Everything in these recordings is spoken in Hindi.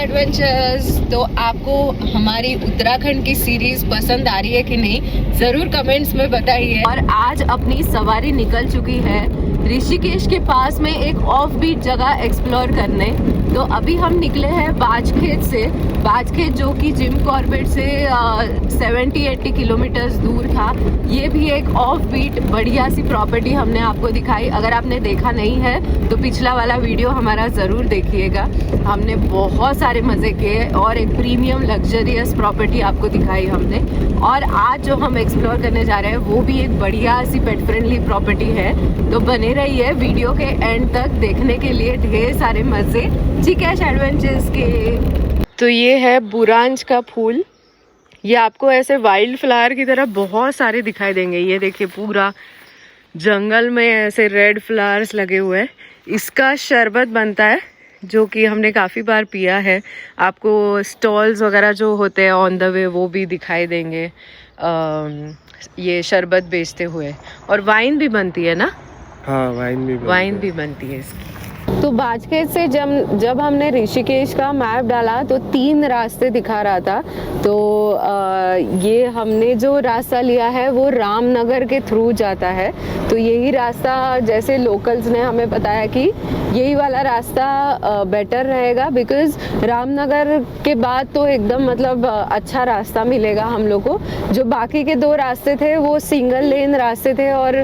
एडवेंचर्स। तो आपको हमारी उत्तराखंड की सीरीज पसंद आ रही है कि नहीं, जरूर कमेंट्स में बताइए। और आज अपनी सवारी निकल चुकी है ऋषिकेश के पास में एक ऑफ बीट जगह एक्सप्लोर करने। तो अभी हम निकले हैं बाजखेत से। बाजखेत जो कि जिम कॉर्बेट से 70-80 किलोमीटर्स दूर था। ये भी एक ऑफ बीट बढ़िया सी प्रॉपर्टी हमने आपको दिखाई। अगर आपने देखा नहीं है तो पिछला वाला वीडियो हमारा ज़रूर देखिएगा। हमने बहुत सारे मज़े किए और एक प्रीमियम लग्जरियस प्रॉपर्टी आपको दिखाई हमने। और आज जो हम एक्सप्लोर करने जा रहे हैं वो भी एक बढ़िया सी पेट फ्रेंडली प्रॉपर्टी है। तो बने रहिए वीडियो के एंड तक देखने के लिए ढेर सारे मज़े ऋषिकेश एडवेंचर्स के। तो ये है बुरांज का फूल। ये आपको ऐसे वाइल्ड फ्लावर की तरह बहुत सारे दिखाई देंगे। ये देखिए पूरा जंगल में ऐसे रेड फ्लावर्स लगे हुए हैं। इसका शरबत बनता है जो कि हमने काफ़ी बार पिया है। आपको स्टॉल्स वगैरह जो होते हैं ऑन द वे वो भी दिखाई देंगे ये शरबत बेचते हुए। और वाइन भी बनती है ना? हाँ, वाइन भी बनती है इसकी। तो बाजखेत से जब हमने ऋषिकेश का मैप डाला तो 3 रास्ते दिखा रहा था। तो ये हमने जो रास्ता लिया है वो रामनगर के थ्रू जाता है। तो यही रास्ता, जैसे लोकल्स ने हमें बताया कि यही वाला रास्ता बेटर रहेगा, बिकॉज रामनगर के बाद तो एकदम मतलब अच्छा रास्ता मिलेगा हम लोग को। जो बाकी के 2 रास्ते थे वो सिंगल लेन रास्ते थे और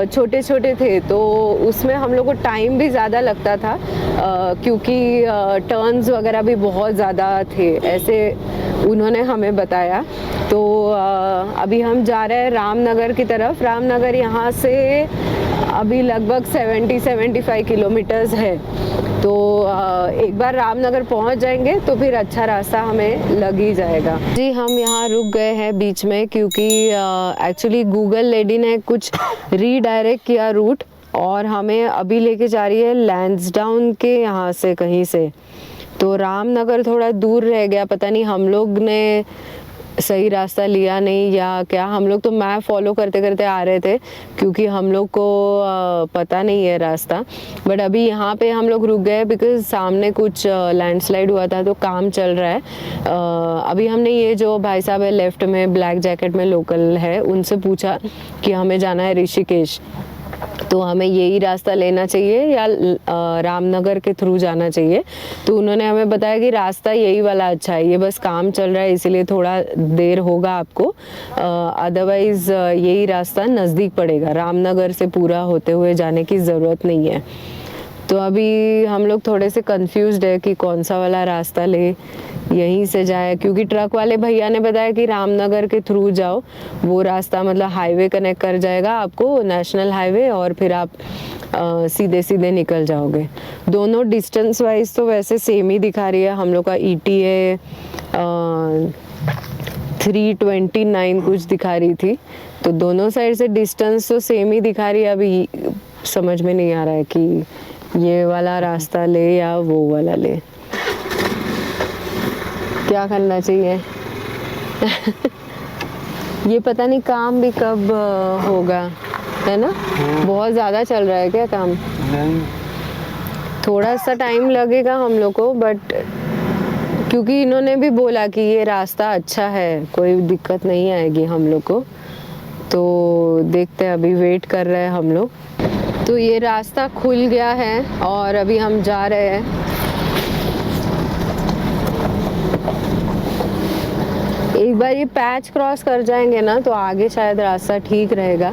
छोटे छोटे थे, तो उसमें हम लोग को टाइम भी ज़्यादा लगता था क्योंकि टर्न्स वगैरह भी बहुत ज़्यादा थे, ऐसे उन्होंने हमें बताया। तो अभी हम जा रहे हैं रामनगर की तरफ। रामनगर यहाँ से अभी लगभग 70-75 किलोमीटर्स है। तो एक बार रामनगर पहुँच जाएंगे तो फिर अच्छा रास्ता हमें लग ही जाएगा। जी, हम यहाँ रुक गए हैं बीच में क्योंकि एक्चुअली गूगल लेडी ने कुछ रीडायरेक्ट किया रूट और हमें अभी लेके जा रही है लैंसडाउन के यहाँ से कहीं से। तो रामनगर थोड़ा दूर रह गया, पता नहीं हम लोग ने सही रास्ता लिया नहीं या क्या। हम लोग तो मैप फॉलो करते करते आ रहे थे क्योंकि हम लोग को पता नहीं है रास्ता। बट अभी यहाँ पे हम लोग रुक गए बिकॉज सामने कुछ लैंडस्लाइड हुआ था तो काम चल रहा है। अभी हमने ये जो भाई साहब है लेफ्ट में ब्लैक जैकेट में लोकल है उनसे पूछा कि हमें जाना है ऋषिकेश, तो हमें यही रास्ता लेना चाहिए या रामनगर के थ्रू जाना चाहिए। तो उन्होंने हमें बताया कि रास्ता यही वाला अच्छा है, ये बस काम चल रहा है इसीलिए थोड़ा देर होगा आपको, अदरवाइज़ यही रास्ता नज़दीक पड़ेगा, रामनगर से पूरा होते हुए जाने की ज़रूरत नहीं है। तो अभी हम लोग थोड़े से कंफ्यूज्ड है कि कौन सा वाला रास्ता ले, यहीं से जाए, क्योंकि ट्रक वाले भैया ने बताया कि रामनगर के थ्रू जाओ, वो रास्ता मतलब हाईवे कनेक्ट कर जाएगा आपको, नेशनल हाईवे, और फिर आप सीधे सीधे निकल जाओगे। दोनों डिस्टेंस वाइज तो वैसे सेम ही दिखा रही है। हम लोग का ETA 329 कुछ दिखा रही थी, तो दोनों साइड से डिस्टेंस तो सेम ही दिखा रही है। अभी समझ में नहीं आ रहा है कि ये वाला रास्ता ले या वो वाला ले, क्या करना चाहिए। ये पता नहीं काम भी कब होगा, है ना? बहुत ज़्यादा चल रहा है क्या काम? नहीं, थोड़ा सा टाइम लगेगा हम लोग को, बट क्योंकि इन्होंने भी बोला कि ये रास्ता अच्छा है, कोई दिक्कत नहीं आएगी हम लोग को। तो देखते हैं, अभी वेट कर रहे हैं हम लोग। तो ये रास्ता खुल गया है और अभी हम जा रहे हैं। एक बार ये पैच क्रॉस कर जाएंगे ना तो आगे शायद रास्ता ठीक रहेगा।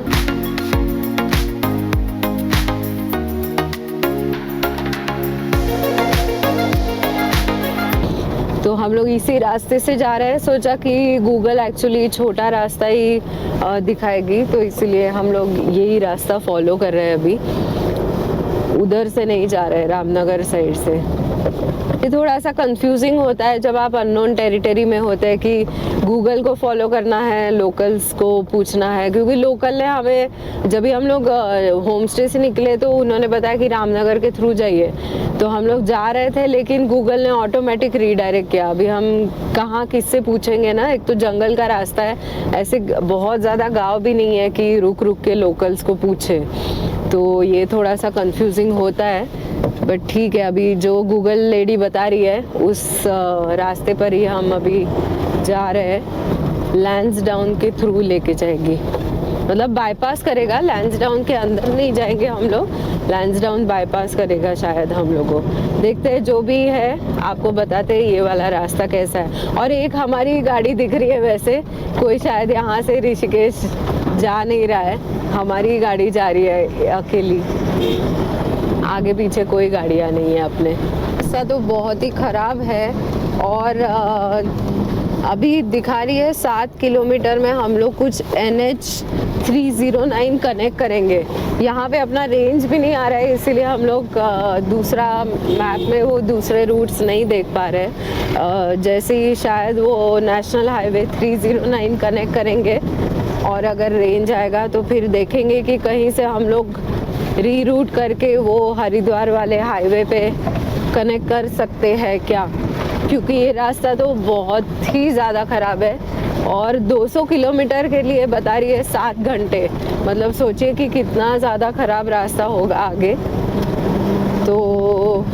तो हम लोग इसी रास्ते से जा रहे हैं। सोचा कि गूगल एक्चुअली छोटा रास्ता ही दिखाएगी, तो इसलिए हम लोग यही रास्ता फॉलो कर रहे हैं। अभी उधर से नहीं जा रहे, रामनगर साइड से। ये थोड़ा सा कंफ्यूजिंग होता है जब आप अननोन टेरिटरी में होते हैं कि गूगल को फॉलो करना है, लोकल्स को पूछना है, क्योंकि लोकल ने हमें, जब भी हम लोग होम स्टे से निकले तो उन्होंने बताया कि रामनगर के थ्रू जाइए, तो हम लोग जा रहे थे, लेकिन गूगल ने ऑटोमेटिक रीडायरेक्ट किया। अभी हम कहाँ किससे पूछेंगे ना, एक तो जंगल का रास्ता है, ऐसे बहुत ज़्यादा गाँव भी नहीं है कि रुक रुक के लोकल्स को पूछे। तो ये थोड़ा सा कंफ्यूजिंग होता है, बट ठीक है, अभी जो गूगल लेडी बता रही है उस रास्ते पर ही हम अभी जा रहे हैं। लैंसडाउन के थ्रू लेके जाएगी, मतलब बाईपास करेगा, लैंसडाउन के अंदर नहीं जाएंगे हम लोग, लैंसडाउन बाईपास करेगा शायद हम लोगों। देखते हैं, जो भी है आपको बताते हैं ये वाला रास्ता कैसा है। और एक हमारी गाड़ी दिख रही है, वैसे कोई शायद यहाँ से ऋषिकेश जा नहीं रहा है, हमारी गाड़ी जा रही है अकेली, आगे पीछे कोई गाड़ियाँ नहीं है अपने। रास्ता तो बहुत ही ख़राब है और अभी दिखा रही है 7 किलोमीटर में हम लोग कुछ NH 309 कनेक्ट करेंगे। यहाँ पे अपना रेंज भी नहीं आ रहा है, इसीलिए हम लोग दूसरा मैप में वो दूसरे रूट्स नहीं देख पा रहे। जैसे ही शायद वो नेशनल हाईवे 309 कनेक्ट करेंगे और अगर रेंज आएगा तो फिर देखेंगे कि कहीं से हम लोग रीरूट करके वो हरिद्वार वाले हाईवे पे कनेक्ट कर सकते हैं क्या, क्योंकि ये रास्ता तो बहुत ही ज़्यादा ख़राब है और 200 किलोमीटर के लिए बता रही है 7 घंटे। मतलब सोचिए कि कितना ज़्यादा ख़राब रास्ता होगा आगे। तो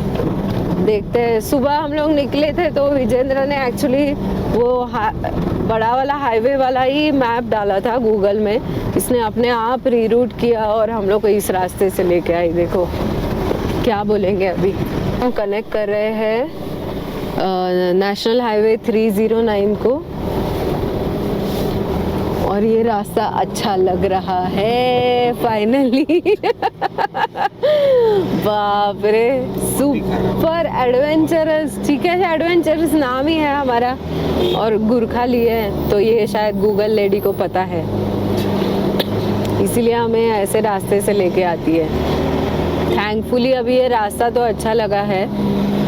देखते हैं। सुबह हम लोग निकले थे तो विजेंद्र ने एक्चुअली वो बड़ा वाला हाईवे वाला ही मैप डाला था गूगल में, इसने अपने आप रीरूट किया और हम लोग को इस रास्ते से लेके आई। देखो क्या बोलेंगे। अभी हम कनेक्ट कर रहे हैं नेशनल हाईवे 309 को और ये रास्ता अच्छा लग रहा है फाइनली। बाप रे, सुपर एडवेंचरस। ठीक है, एडवेंचरस नाम ही है हमारा और गुरखा लिए है तो ये शायद गूगल लेडी को पता है, इसीलिए हमें ऐसे रास्ते से लेके आती है। थैंकफुली अभी ये रास्ता तो अच्छा लगा है।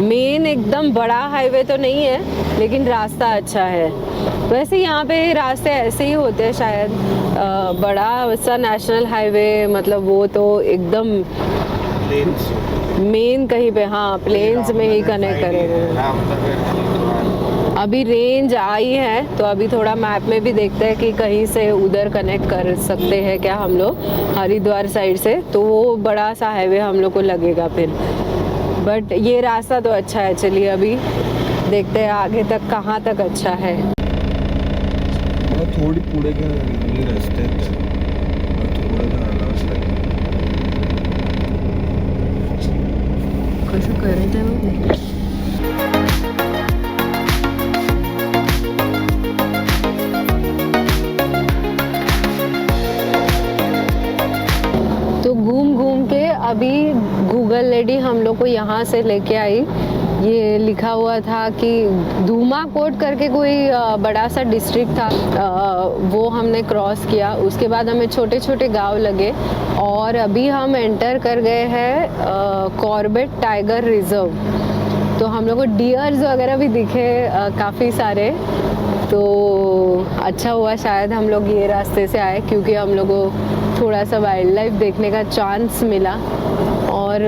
मेन एकदम बड़ा हाईवे तो नहीं है लेकिन रास्ता अच्छा है। वैसे यहाँ पे रास्ते ऐसे ही होते हैं शायद, बड़ा सा नेशनल हाईवे मतलब वो तो एकदम मेन कहीं पे, हाँ प्लेन्स में ही कनेक्ट करेंगे। अभी रेंज आई है तो अभी थोड़ा मैप में भी देखते हैं कि कहीं से उधर कनेक्ट कर सकते हैं क्या हम लोग हरिद्वार साइड से, तो वो बड़ा सा हाईवे हम लोग को लगेगा फिर। बट ये रास्ता तो अच्छा है। चलिए अभी देखते हैं आगे तक कहाँ तक अच्छा है। थोड़ी पुढे गेले रस्ते थोडं जायलाच लागेल। कसं करत आहे बघ। तो घूम घूम के अभी गूगल लेडी हम लोग को यहाँ से लेके आई। ये लिखा हुआ था कि धूमाकोट करके कोई बड़ा सा डिस्ट्रिक्ट था, वो हमने क्रॉस किया। उसके बाद हमें छोटे छोटे गांव लगे और अभी हम एंटर कर गए हैं कॉर्बेट टाइगर रिजर्व। तो हम लोग को डियर्स वगैरह भी दिखे काफ़ी सारे, तो अच्छा हुआ शायद हम लोग ये रास्ते से आए क्योंकि हम लोग को थोड़ा सा वाइल्ड लाइफ देखने का चांस मिला। और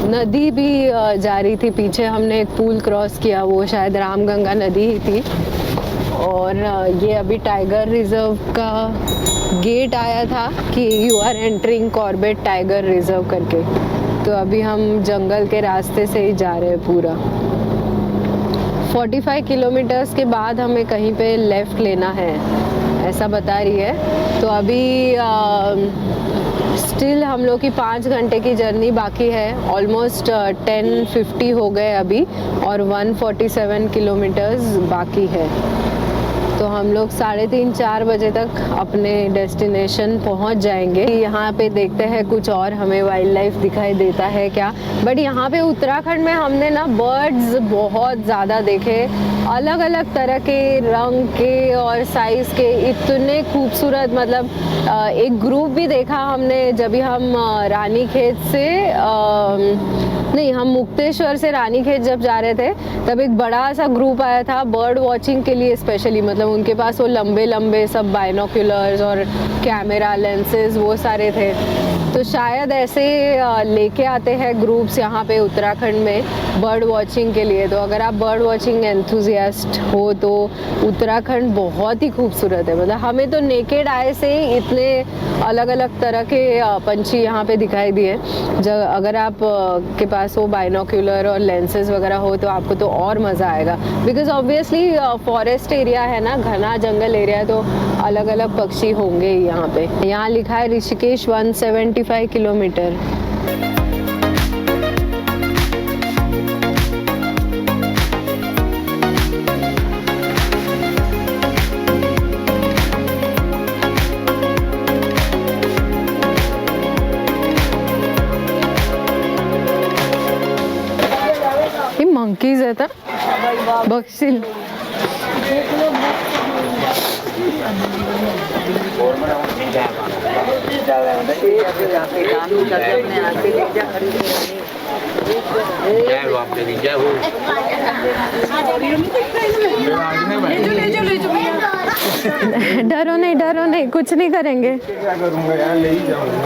नदी भी जा रही थी पीछे, हमने एक पुल क्रॉस किया, वो शायद रामगंगा नदी ही थी। और ये अभी टाइगर रिजर्व का गेट आया था कि you are entering Corbett tiger reserve करके। तो अभी हम जंगल के रास्ते से ही जा रहे हैं पूरा। 45 किलोमीटर्स के बाद हमें कहीं पे लेफ़्ट लेना है ऐसा बता रही है। तो अभी स्टिल हम लोग की 5 घंटे की जर्नी बाकी है। ऑलमोस्ट 10:50 हो गए अभी और 147 किलोमीटर्स बाकी है। तो हम लोग 3:30-4 बजे तक अपने डेस्टिनेशन पहुंच जाएंगे। यहाँ पे देखते हैं कुछ और हमें वाइल्ड लाइफ दिखाई देता है क्या। बट यहाँ पे उत्तराखंड में हमने ना बर्ड्स बहुत ज़्यादा देखे, अलग अलग तरह के रंग के और साइज़ के, इतने खूबसूरत। मतलब एक ग्रुप भी देखा हमने जब भी हम रानीखेत से नहीं, हम मुक्तेश्वर से रानीखेत जब जा रहे थे तब एक बड़ा सा ग्रुप आया था बर्ड वॉचिंग के लिए स्पेशली। मतलब उनके पास वो लंबे लंबे सब बाइनोक्यूलर्स और कैमरा लेंसेज वो सारे थे। तो शायद ऐसे लेके आते हैं ग्रुप्स यहाँ पे उत्तराखंड में बर्ड वॉचिंग के लिए। तो अगर आप बर्ड वॉचिंग एंथुजियास्ट हो तो उत्तराखंड बहुत ही खूबसूरत है। मतलब हमें तो नेकेड आई से इतने अलग अलग तरह के पंछी यहाँ पे दिखाई दिए। जब अगर आप के पास वो बाइनोक्यूलर और लेंसेज वगैरह हो तो आपको तो और मज़ा आएगा, बिकॉज ऑब्वियसली फॉरेस्ट एरिया है ना, घना जंगल एरिया है, तो अलग अलग पक्षी होंगे ही यहाँ पे। यहाँ लिखा है ऋषिकेश 175 किलोमीटर। ये मंकीज है था बक्सिल। डरो नहीं, डरो नहीं, कुछ नहीं करेंगे। क्या करूँगा यार, ले ही जाऊँगा।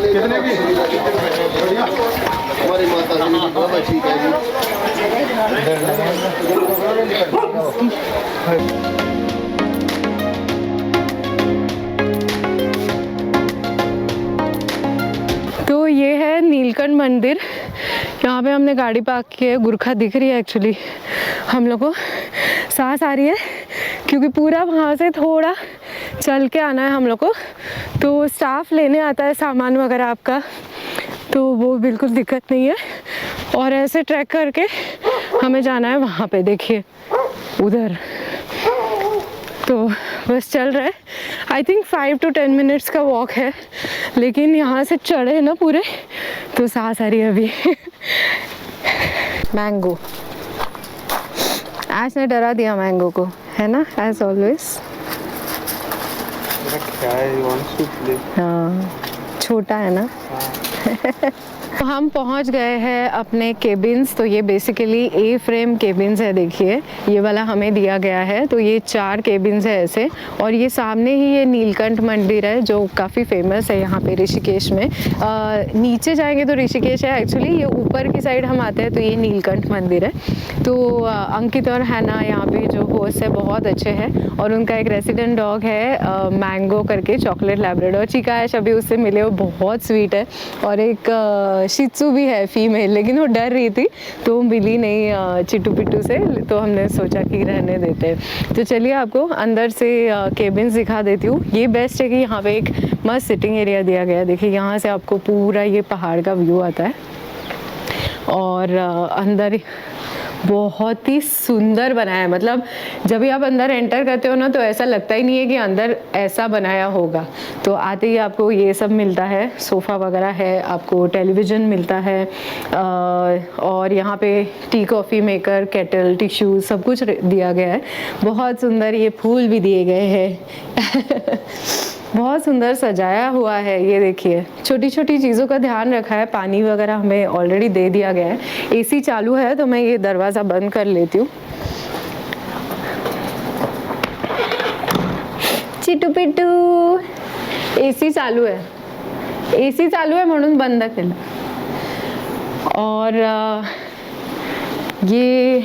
कितने की? हमारी माता जी बहुत अच्छी है जी। तो ये है नीलकंठ मंदिर। यहाँ पे हमने गाड़ी पार्क की है। गुरखा दिख रही है एक्चुअली। हम लोग को सांस आ रही है क्योंकि पूरा वहाँ से थोड़ा चल के आना है हम लोग को। तो स्टाफ लेने आता है सामान वगैरह आपका, तो वो बिल्कुल दिक्कत नहीं है। और ऐसे ट्रैक करके हमें जाना है वहाँ पे, देखिए उधर। तो बस चल रहा है। आई थिंक 5 to 10 मिनट्स का वॉक है, लेकिन यहाँ से चढ़े ना पूरे तो सांस आ रही है अभी। मैंगो, आज ने डरा दिया मैंगो को, है ना, एज ऑलवेज। हाँ, छोटा है ना। तो हम पहुंच गए हैं अपने केबिन्स। तो ये बेसिकली ए फ्रेम केबिन्स है, देखिए ये वाला हमें दिया गया है। तो ये 4 केबिन्स है ऐसे, और ये सामने ही ये नीलकंठ मंदिर है जो काफ़ी फेमस है यहाँ पे ऋषिकेश में। नीचे जाएंगे तो ऋषिकेश है एक्चुअली, ये ऊपर की साइड हम आते हैं तो ये नीलकंठ मंदिर है। तो अंकित और हैना यहाँ पे जो होस्ट है बहुत अच्छे हैं, और उनका एक रेसिडेंट डॉग है मैंगो करके, चॉकलेट लैब्राडोर। चिका ऐश अभी उससे मिले, वो बहुत स्वीट है। और एक शित्सु भी है फीमेल, लेकिन वो डर रही थी तो मिली नहीं चिट्टू पिट्टू से, तो हमने सोचा कि रहने देते हैं। तो चलिए आपको अंदर से केबिन्स दिखा देती हूँ। ये बेस्ट है कि यहाँ पे एक मस्त सिटिंग एरिया दिया गया है। देखिए यहाँ से आपको पूरा ये पहाड़ का व्यू आता है, और अंदर बहुत ही सुंदर बनाया है। मतलब जब भी आप अंदर एंटर करते हो ना तो ऐसा लगता ही नहीं है कि अंदर ऐसा बनाया होगा। तो आते ही आपको ये सब मिलता है, सोफ़ा वगैरह है, आपको टेलीविज़न मिलता है, और यहाँ पे tea coffee maker, kettle, tissue सब कुछ दिया गया है। बहुत सुंदर ये फूल भी दिए गए हैं। बहुत सुंदर सजाया हुआ है। ये देखिए छोटी छोटी चीज़ों का ध्यान रखा है। पानी वगैरह हमें ऑलरेडी दे दिया गया है। एसी चालू है तो मैं ये दरवाज़ा बंद कर लेती हूँ। चिट्टू पिट्टू, एसी चालू है, एसी चालू है म्हणून बंद केलं। और ये,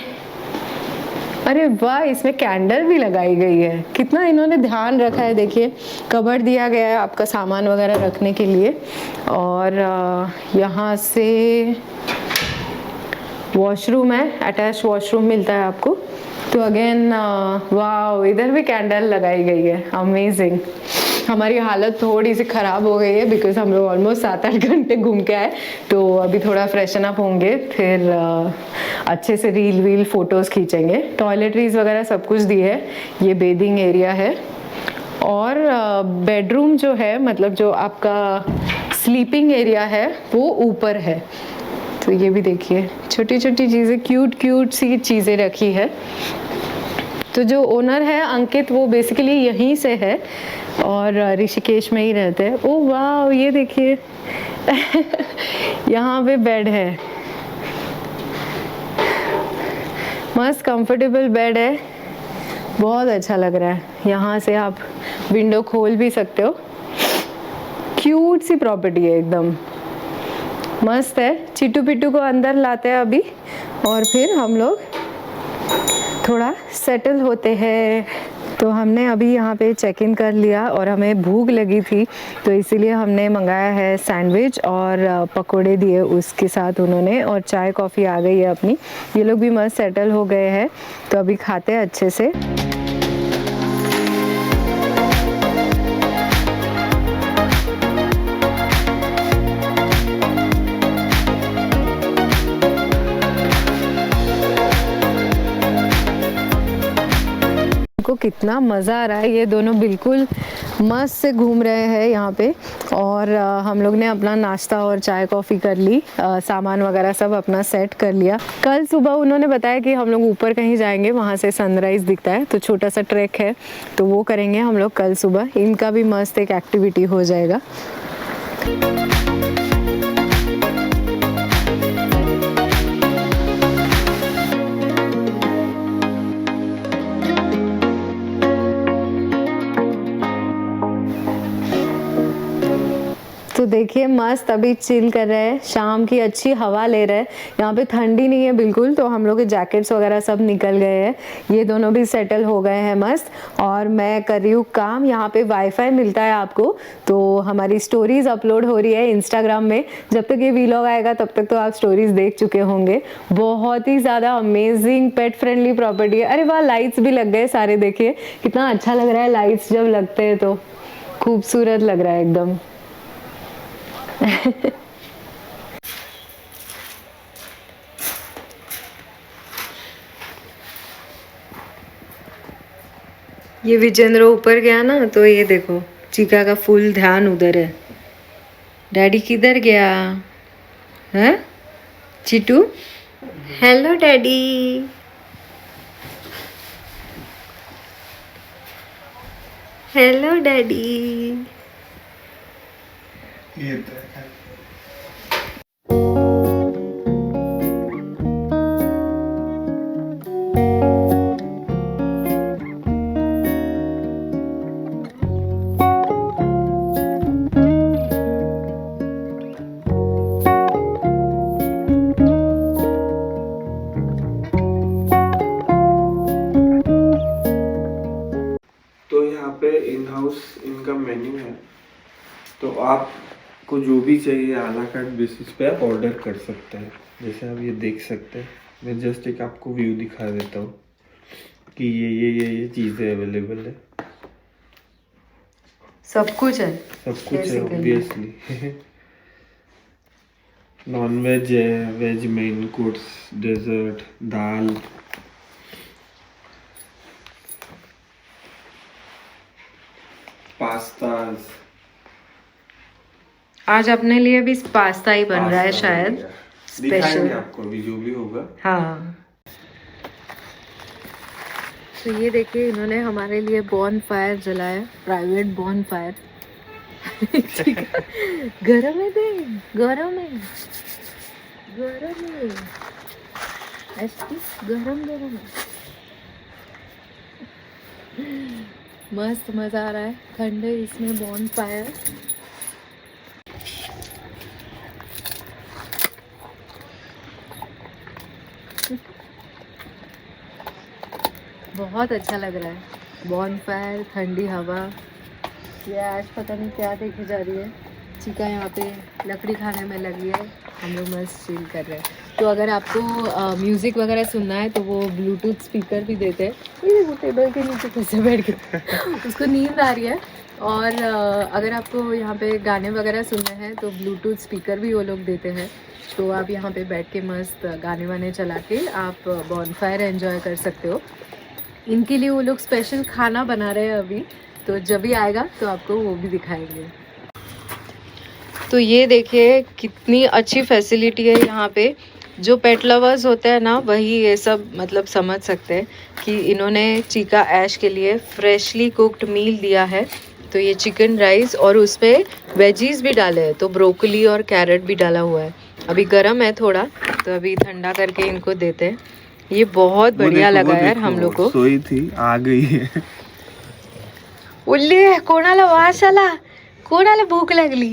अरे वाह, इसमें कैंडल भी लगाई गई है। कितना इन्होंने ध्यान रखा है। देखिए कबर्ड दिया गया है आपका सामान वगैरह रखने के लिए, और यहाँ से वॉशरूम है, अटैच वॉशरूम मिलता है आपको। तो अगेन वाह, इधर भी कैंडल लगाई गई है, अमेजिंग। हमारी हालत थोड़ी सी ख़राब हो गई है बिकॉज हम लोग ऑलमोस्ट 7-8 घंटे घूम के आए। तो अभी थोड़ा फ्रेशन अप होंगे, फिर अच्छे से रील वील फोटोज़ खींचेंगे। टॉयलेटरीज वगैरह सब कुछ दी है। ये बेदिंग एरिया है, और बेडरूम जो है, मतलब जो आपका स्लीपिंग एरिया है वो ऊपर है। तो ये भी देखिए छोटी छोटी चीज़ें, क्यूट क्यूट सी चीज़ें रखी है। तो जो ओनर है अंकित, वो बेसिकली यहीं से है और ऋषिकेश में ही रहते हैं। ओह वाह, ये देखिए यहाँ पे बेड है, मस्त कंफर्टेबल बेड है। बहुत अच्छा लग रहा है। यहाँ से आप विंडो खोल भी सकते हो। क्यूट सी प्रॉपर्टी है, एकदम मस्त है। चिट्टू पिट्टू को अंदर लाते हैं अभी और फिर हम लोग थोड़ा सेटल होते हैं। तो हमने अभी यहाँ पे चेक इन कर लिया और हमें भूख लगी थी, तो इसीलिए हमने मंगाया है सैंडविच और पकोड़े दिए उसके साथ उन्होंने, और चाय कॉफ़ी आ गई है अपनी। ये लोग भी मस्त सेटल हो गए हैं, तो अभी खाते हैं अच्छे से। को कितना मज़ा आ रहा है। ये दोनों बिल्कुल मस्त से घूम रहे हैं यहाँ पे, और हम लोग ने अपना नाश्ता और चाय कॉफ़ी कर ली, सामान वगैरह सब अपना सेट कर लिया। कल सुबह उन्होंने बताया कि हम लोग ऊपर कहीं जाएंगे, वहाँ से सनराइज़ दिखता है, तो छोटा सा ट्रैक है, तो वो करेंगे हम लोग कल सुबह। इनका भी मस्त एक एक्टिविटी हो जाएगा। तो देखिए मस्त अभी चिल कर रहे हैं, शाम की अच्छी हवा ले रहे हैं। यहाँ पे ठंडी नहीं है बिल्कुल, तो हम लोग के जैकेट्स वगैरह सब निकल गए हैं। ये दोनों भी सेटल हो गए हैं मस्त, और मैं कर रही हूँ काम। यहाँ पे वाईफाई मिलता है आपको, तो हमारी स्टोरीज अपलोड हो रही है इंस्टाग्राम में। जब तक ये वीलॉग आएगा तब तक तो आप स्टोरीज देख चुके होंगे। बहुत ही ज़्यादा अमेजिंग पेट फ्रेंडली प्रॉपर्टी है। अरे वाह, लाइट्स भी लग गए सारे, देखिए कितना अच्छा लग रहा है। लाइट्स जब लगते हैं तो खूबसूरत लग रहा है एकदम। ये विजेंद्र ऊपर गया ना, तो ये देखो चीका का फुल ध्यान उधर है। डैडी किधर गया है? चिटू, हेलो डैडी। Hello daddy. ये तो है। तो यहाँ पे इन हाउस इनका मेन्यू है, तो आपको जो भी चाहिए आला कार्ट बेसिस पे आप ऑर्डर कर सकते हैं। जैसे आप ये देख सकते हैं, मैं जस्ट एक आपको व्यू दिखा देता हूँ कि ये चीज़ें अवेलेबल है। सब कुछ है, सब कुछ है ऑब्वियसली। नॉन वेज है, वेज मेन कोर्स, डेजर्ट, दाल, पास्ताज। आज अपने लिए भी पास्ता ही बन रहा है शायद, दिखाएंगे आपको अभी जो भी होगा। हाँ। तो ये देखिए इन्होंने हमारे लिए बॉन फायर जलाया, प्राइवेट बॉन फायर। गरम है दे, गरम है, गरम है, गरम गरम है। मस्त मजा आ रहा है, ठंडे इसमें बॉन फायर। बहुत अच्छा लग रहा है, बॉन फायर, ठंडी हवा। ये आज पता नहीं क्या देखी जा रही है। चिका यहाँ पे लकड़ी खाने में लगी है, हम लोग मस्त चिल कर रहे हैं। तो अगर आपको म्यूज़िक वगैरह सुनना है तो वो ब्लूटूथ स्पीकर भी देते हैं। ये देखो टेबल के नीचे कैसे बैठ के उसको नींद आ रही है। और अगर आपको यहाँ पे गाने वगैरह सुनने हैं तो ब्लूटूथ स्पीकर भी वो लोग देते हैं, तो आप यहाँ पे बैठ के मस्त गाने वाने चला के आप बॉनफायर एंजॉय कर सकते हो। इनके लिए वो लोग स्पेशल खाना बना रहे हैं अभी, तो जब भी आएगा तो आपको वो भी दिखाएंगे। तो ये देखिए कितनी अच्छी फैसिलिटी है यहाँ पे। जो पेट लवर्स होते हैं ना, वही ये सब मतलब समझ सकते हैं कि इन्होंने चीका ऐश के लिए फ्रेशली कुक्ड मील दिया है। तो ये चिकन राइस और उस पर वेजीज भी डाले हैं, तो ब्रोकली और कैरेट भी डाला हुआ है। अभी गर्म है थोड़ा, तो अभी ठंडा करके इनको देते हैं। ये बहुत बढ़िया लगा यार हम लोग को। सोई थी, आ गई है। उल्ले कोणाला वास आला, कोणाला भूक लागली,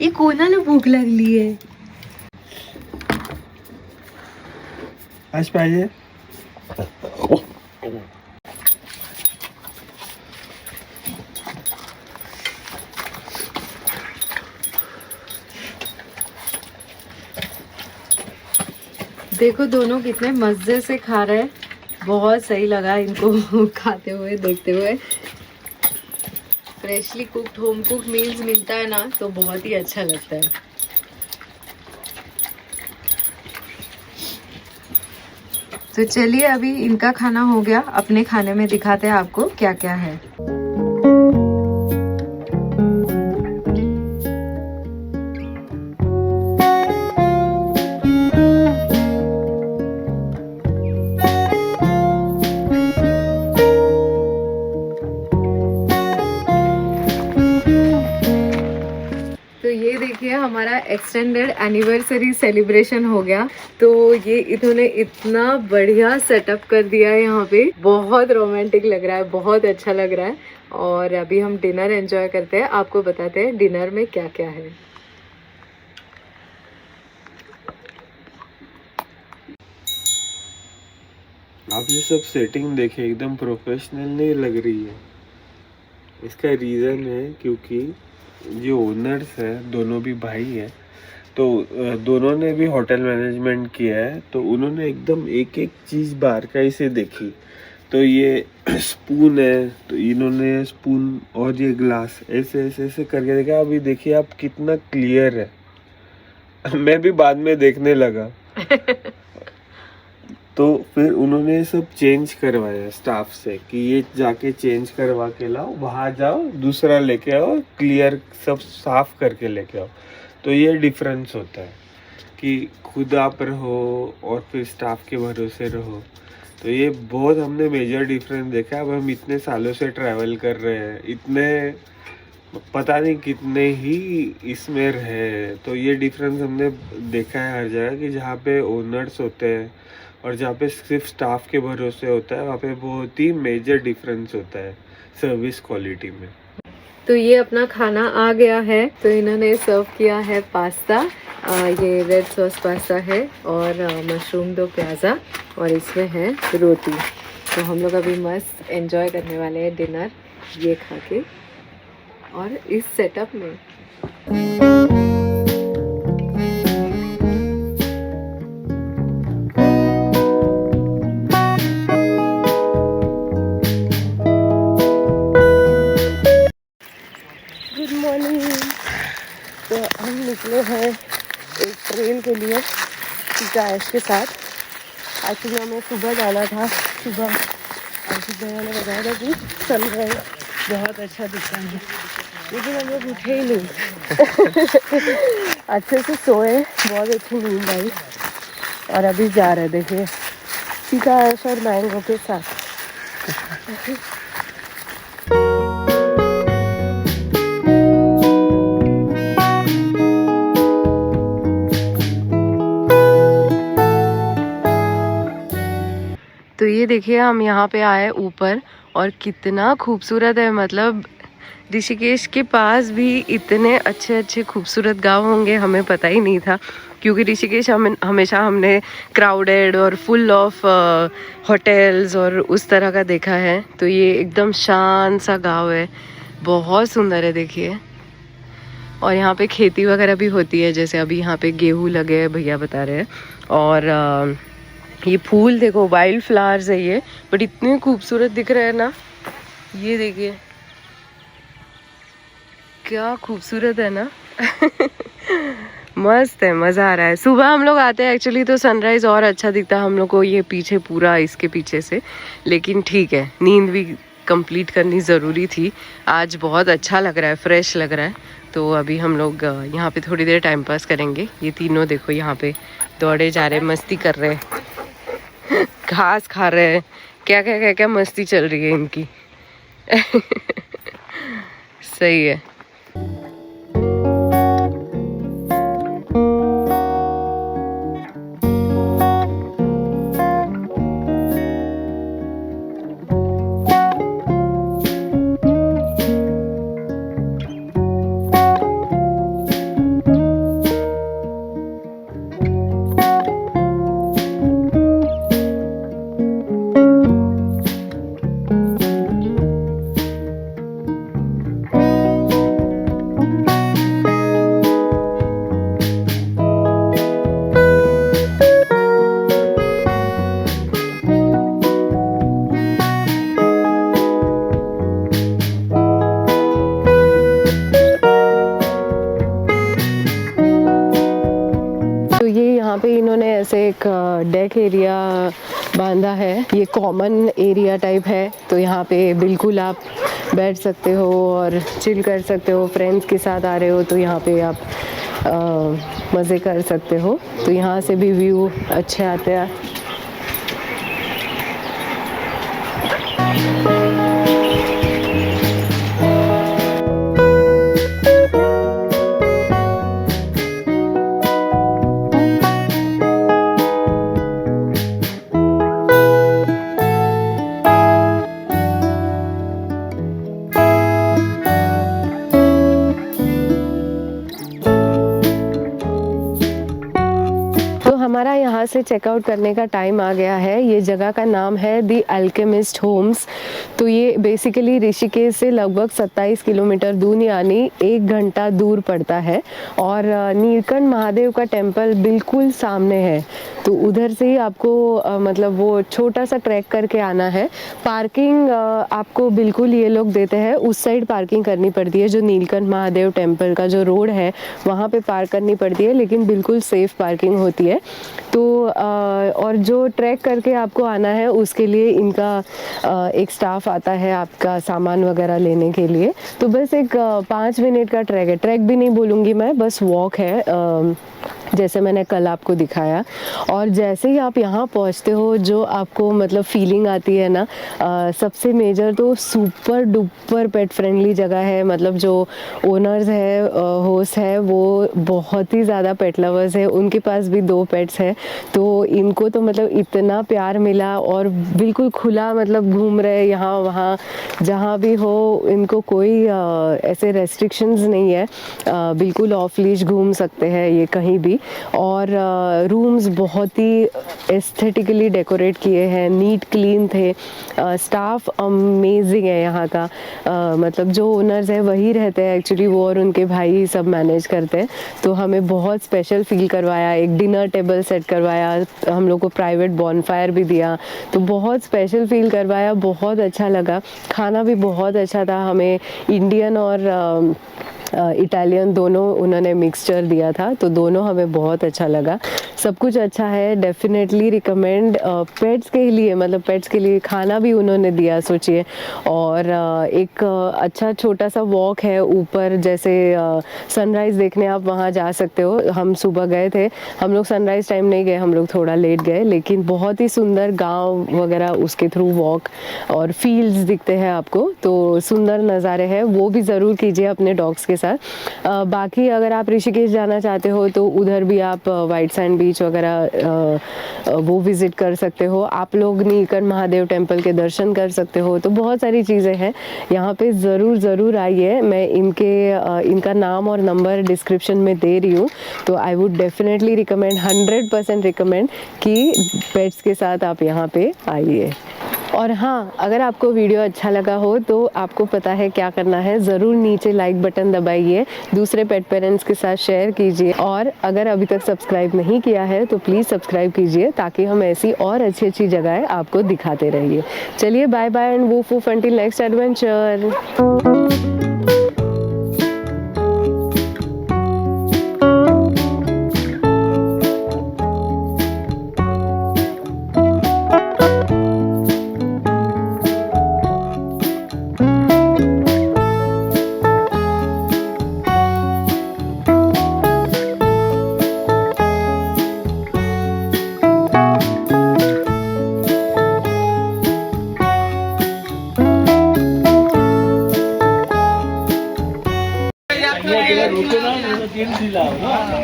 ये कोणाला भूक लागली आहे। आज पाहिजे देखो दोनों कितने मजे से खा रहे हैं, बहुत सही लगा इनको खाते हुए देखते हुए। Freshly cooked home cook meals मिलता है ना तो बहुत ही अच्छा लगता है। तो चलिए अभी इनका खाना हो गया, अपने खाने में दिखाते हैं आपको क्या क्या है। तो ये देखिए हमारा एक्सटेंडेड एनिवर्सरी सेलिब्रेशन हो गया। तो ये इन्होंने इतना बढ़िया सेटअप कर दिया है यहाँ पे, बहुत रोमांटिक लग रहा है, बहुत अच्छा लग रहा है। और अभी हम डिनर एंजॉय करते हैं, आपको बताते हैं डिनर में क्या क्या है। आप ये सब सेटिंग देखे, एकदम प्रोफेशनल नहीं लग रही है। इसका रीज़न है क्योंकि जो ओनर्स है दोनों भी भाई है, तो दोनों ने भी होटल मैनेजमेंट किया है, तो उन्होंने एकदम एक एक चीज़ बारीकाई से देखी। तो ये स्पून है, तो इन्होंने स्पून और ये ग्लास ऐसे ऐसे ऐसे करके देखा। अभी देखिए आप कितना क्लियर है। मैं भी बाद में देखने लगा। तो फिर उन्होंने सब चेंज करवाया स्टाफ से कि ये जाके चेंज करवा के लाओ, वहाँ जाओ दूसरा लेके आओ, क्लियर सब साफ करके लेके आओ। तो ये डिफरेंस होता है कि खुद आप रहो और फिर स्टाफ के भरोसे रहो। तो ये बहुत हमने मेजर डिफरेंस देखा। अब हम इतने सालों से ट्रैवल कर रहे हैं, इतने पता नहीं कितने ही इसमें रहे, तो ये डिफरेंस हमने देखा है हर जगह कि जहाँ पे ओनर्स होते हैं और जहाँ पे सिर्फ स्टाफ के भरोसे होता है, वहाँ पे बहुत ही मेजर डिफरेंस होता है सर्विस क्वालिटी में। तो ये अपना खाना आ गया है, तो इन्होंने सर्व किया है पास्ता। ये रेड सॉस पास्ता है और मशरूम दो प्याज़ा, और इसमें है रोटी। तो हम लोग अभी मस्त एंजॉय करने वाले हैं डिनर ये खा के और इस सेटअप में। Good morning. तो हम निकले हैं एक ट्रेल के लिए गाइस के साथ। एक्चुअली हमें सुबह जाना था, सुबह भैया ने बताया था कि सनराइज बहुत अच्छा दिखता है, लेकिन हम लोग उठे ही नहीं। अच्छे से सोए, बहुत अच्छी नींद आई और अभी जा रहे देखिए सीधा ऐश और मैंगो के साथ। तो ये देखिए हम यहाँ पे आए ऊपर और कितना खूबसूरत है। मतलब ऋषिकेश के पास भी इतने अच्छे अच्छे खूबसूरत गांव होंगे हमें पता ही नहीं था, क्योंकि ऋषिकेश हमेशा हमने क्राउडेड और फुल ऑफ होटल्स और उस तरह का देखा है। तो ये एकदम शांत सा गांव है, बहुत सुंदर है देखिए। और यहाँ पे खेती वगैरह भी होती है, जैसे अभी यहाँ पे गेहूँ लगे हैं भैया बता रहे हैं। और ये फूल देखो, वाइल्ड फ्लावर्स है ये, बट इतने खूबसूरत दिख रहे हैं ना। ये देखिए क्या खूबसूरत है ना। मस्त है, मज़ा आ रहा है। सुबह हम लोग आते हैं एक्चुअली तो सनराइज़ और अच्छा दिखता है हम लोग को ये पीछे, पूरा इसके पीछे से। लेकिन ठीक है, नींद भी कंप्लीट करनी ज़रूरी थी। आज बहुत अच्छा लग रहा है, फ्रेश लग रहा है। तो अभी हम लोग यहाँ पे थोड़ी देर टाइम पास करेंगे। ये तीनों देखो यहाँ पे दौड़े जा रहे, मस्ती कर रहे हैं, घास खा रहे हैं, क्या क्या क्या क्या मस्ती चल रही है इनकी। सही है। ट्रैक एरिया बांधा है, ये कॉमन एरिया टाइप है, तो यहाँ पे बिल्कुल आप बैठ सकते हो और चिल कर सकते हो। फ्रेंड्स के साथ आ रहे हो तो यहाँ पे आप मज़े कर सकते हो। तो यहाँ से भी व्यू अच्छे आते हैं। हमारा यहाँ से चेकआउट करने का टाइम आ गया है। ये जगह का नाम है दी अल्केमिस्ट होम्स। तो ये बेसिकली ऋषिकेश से लगभग 27 किलोमीटर दूर यानी 1 घंटा दूर पड़ता है और नीलकंठ महादेव का टेम्पल बिल्कुल सामने है। तो उधर से ही आपको मतलब वो छोटा सा ट्रैक करके आना है। पार्किंग आपको बिल्कुल ये लोग देते हैं, उस साइड पार्किंग करनी पड़ती है, जो नीलकंठ महादेव टेम्पल का जो रोड है वहाँ पे पार्क करनी पड़ती है, लेकिन बिल्कुल सेफ पार्किंग होती है। तो और जो ट्रैक करके आपको आना है उसके लिए इनका एक स्टाफ आता है आपका सामान वगैरह लेने के लिए। तो बस एक 5 मिनट का ट्रैक है, ट्रैक भी नहीं बोलूँगी मैं, बस वॉक है जैसे मैंने कल आपको दिखाया। और जैसे ही आप यहाँ पहुँचते हो जो आपको मतलब फीलिंग आती है ना, सबसे मेजर तो सुपर डुपर पेट फ्रेंडली जगह है। मतलब जो ओनर्स है, होस्ट है, वो बहुत ही ज़्यादा पेट लवर्स है, उनके पास भी 2 पेट्स हैं। तो इनको तो मतलब इतना प्यार मिला और बिल्कुल खुला मतलब घूम रहे यहाँ वहाँ जहाँ भी हो, इनको कोई ऐसे रेस्ट्रिक्शंस नहीं है, बिल्कुल ऑफ लीज घूम सकते हैं ये कहीं भी। और रूम्स बहुत ही एस्थेटिकली डेकोरेट किए हैं, नीट क्लीन थे, स्टाफ अमेजिंग है यहाँ का। मतलब जो ओनर्स है वही रहते हैं एक्चुअली, वो और उनके भाई सब मैनेज करते हैं। तो हमें बहुत स्पेशल फील करवाया, एक डिनर टेबल सेट करवाया, हम लोग को प्राइवेट बॉनफायर भी दिया, तो बहुत स्पेशल फील करवाया, बहुत अच्छा लगा। खाना भी बहुत अच्छा था, हमें इंडियन और इटालियन दोनों उन्होंने मिक्सचर दिया था, तो दोनों हमें बहुत अच्छा लगा। सब कुछ अच्छा है, डेफिनेटली रिकमेंड पेट्स के लिए, मतलब पेट्स के लिए खाना भी उन्होंने दिया सोचिए। और एक अच्छा छोटा सा वॉक है ऊपर, जैसे सनराइज़ देखने आप वहाँ जा सकते हो। हम सुबह गए थे, हम लोग सनराइज़ टाइम नहीं गए, हम लोग थोड़ा लेट गए, लेकिन बहुत ही सुंदर गांव वगैरह उसके थ्रू वॉक और फील्ड्स दिखते हैं आपको, तो सुंदर नज़ारे हैं, वो भी ज़रूर कीजिए अपने डॉग्स के साथ। बाकी अगर आप ऋषिकेश जाना चाहते हो तो उधर भी आप वाइट सैंड बीच वगैरह वो विज़िट कर सकते हो। आप लोग नीलकंठ महादेव टेम्पल के दर्शन कर सकते हो। तो बहुत सारी चीज़ें हैं यहाँ पे, ज़रूर आइए। मैं इनका नाम और नंबर डिस्क्रिप्शन में दे रही हूँ, तो I would definitely recommend, 100% recommend कि पेट्स के साथ आप यहाँ पे आइए। और हाँ, अगर आपको वीडियो अच्छा लगा हो तो आपको पता है क्या करना है, ज़रूर नीचे लाइक बटन दबाइए, दूसरे पेट पेरेंट्स के साथ शेयर कीजिए, और अगर अभी तक सब्सक्राइब नहीं किया है तो प्लीज़ सब्सक्राइब कीजिए, ताकि हम ऐसी और अच्छी जगहें आपको दिखाते रहिए। चलिए bye bye and woof woof until next adventure.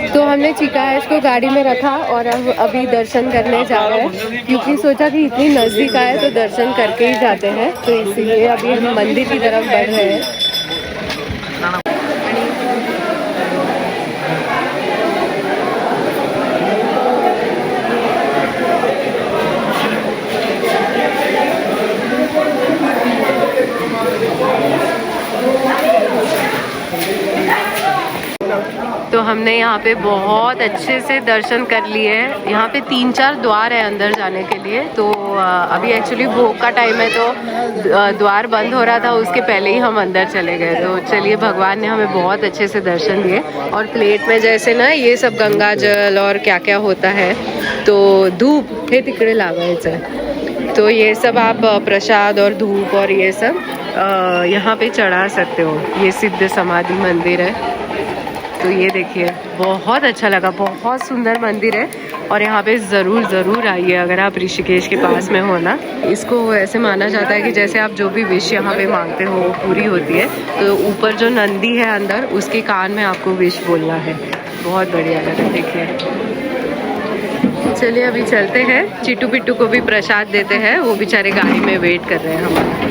तो हमने चीका है इसको गाड़ी में रखा और अब अभी दर्शन करने जा रहे हैं, क्योंकि सोचा कि इतनी नज़दीक आए तो दर्शन करके ही जाते हैं, तो इसीलिए अभी हम मंदिर की तरफ बढ़ रहे हैं। तो हमने यहाँ पे बहुत अच्छे से दर्शन कर लिए हैं। यहाँ पे 3-4 द्वार है अंदर जाने के लिए। तो अभी एक्चुअली भोग का टाइम है, तो द्वार बंद हो रहा था, उसके पहले ही हम अंदर चले गए। तो चलिए, भगवान ने हमें बहुत अच्छे से दर्शन दिए। और प्लेट में जैसे ना ये सब गंगा जल और क्या क्या होता है तो धूप हे तिकडे लावायचं. तो ये सब आप प्रसाद और धूप और ये सब यहाँ पे चढ़ा सकते हो. ये सिद्ध समाधि मंदिर है. तो ये देखिए, बहुत अच्छा लगा, बहुत सुंदर मंदिर है. और यहाँ पे ज़रूर आइए अगर आप ऋषिकेश के पास में हो ना. इसको ऐसे माना जाता है कि जैसे आप जो भी विश यहाँ पे मांगते हो वो पूरी होती है. तो ऊपर जो नंदी है अंदर, उसके कान में आपको विश बोलना है. बहुत बढ़िया लगा. देखिए, चलिए अभी चलते हैं. चिट्टू पिट्टू को भी प्रसाद देते हैं. वो बेचारे गाड़ी में वेट कर रहे हैं हमारे.